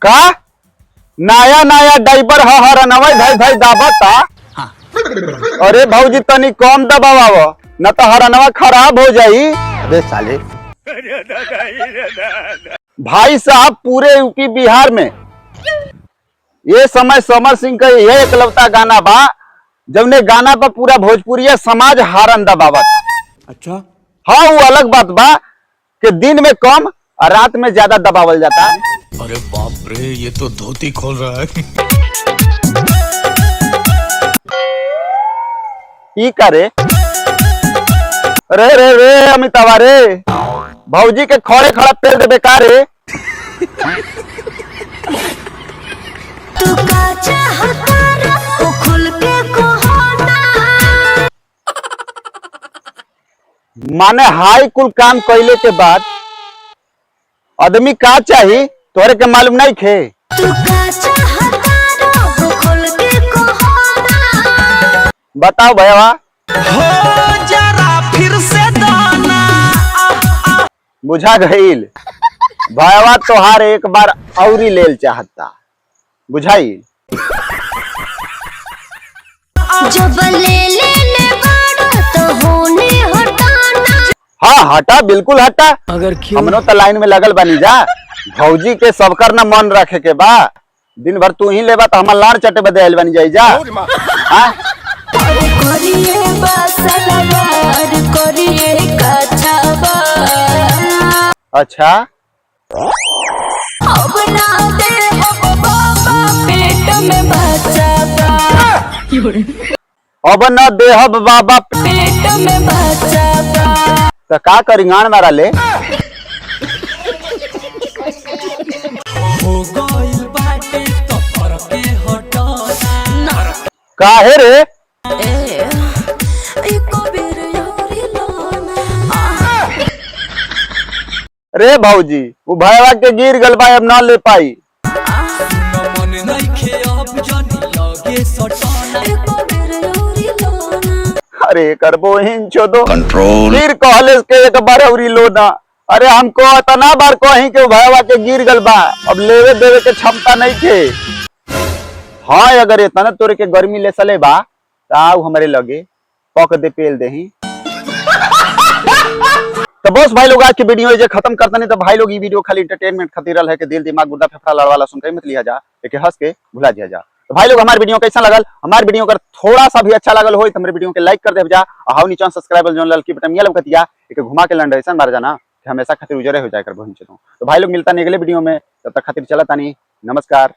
का नया नया डाइपर हरनवा भाई भाई दाबता। हाँ। अरे भौजी तनी कम दबाव न तो हरनवा खराब हो जाई। अबे साले भाई साहब पूरे यूपी बिहार में ये समय समर सिंह का यह एकलौता गाना बा जवने गाना पर पूरा भोजपुरिया समाज हारन दबावत। अच्छा हाँ वो अलग बात बा कि दिन में कम और रात में ज्यादा दबावल जाता है। अरे बाप रे ये तो धोती खोल रहा है। की करे रे रे रे अमिताभ रे भौजी के खड़े खड़ा पेल दे बेकार रे। तू का चाहता रे ओ खुल के कहना। माने हाई कुल काम कैले के बाद आदमी का चाहिए तोहरे के मालूम नहीं खे। तू का चाहता रे ओ खुल के कहना। बताओ भैया हो जरा फिर से दाना बुझा गईल भैया तोहार एक बार औरी लेल चाहता बुझाई। जब ले बाड़ा तो होने हटाना। हाँ हटा बिल्कुल हटा। अगर हमनो तो लाइन में लगल बनी जा भौजी के सबकर न मन रखे के बा। दिन भर तू ही लेबा तो हमार लाड़ चटे बदे आइल बनी जाई जा। हाँ? करिए बसलवार करिए कछवा। अच्छा अब ना दे अब बाबा पेट में बच्चा बा। अब न देहब बाबा पेट में बच्चा बा। तो का करी गान मारा ले। हो गइल बाटे तो फरके हटाना। काहे रे रे भौजी वो भैया के गिर गल बा अब ना ले पाई। मन नइखे अब जनी लगे सटाना। अरे करबो हिंचो दो कंट्रोल फिर कहले के एक बार औरी लो ना। अरे हमको इतना बार कहीं के भैया के गिर गल बा अब लेवे देवे के क्षमता नहीं थे। हाँ अगर इतना तोरे के गर्मी ले सले बा ताऊ हमारे लगे पक दे पेल देही। तो बस भाई लोग आज की वीडियो जे खत्म करता नहीं तो भाई लोग ये वीडियो खाली एंटरटेनमेंट खातिर है कि दिल दिमाग गुर्दा फेफड़ा लड़वाला सुन के मत लिया जा लेके हंस के भुला दिया जा। तो भाई लोग हमारे वीडियो कैसा लगल हमारे वीडियो अगर थोड़ा सा भी अच्छा लगल हो तो हमारे वीडियो के लाइक कर दे जा। हाउ नीचे सब्सक्राइब जो लल की बटन ये लगतिया एक घुमा के लंड ऐसा मार जाना कि हमेशा खातिर उजरे हो जाए कर बहुत। तो भाई लोग मिलता नहीं अगले वीडियो में तब तक खातिर चला तानी नमस्कार।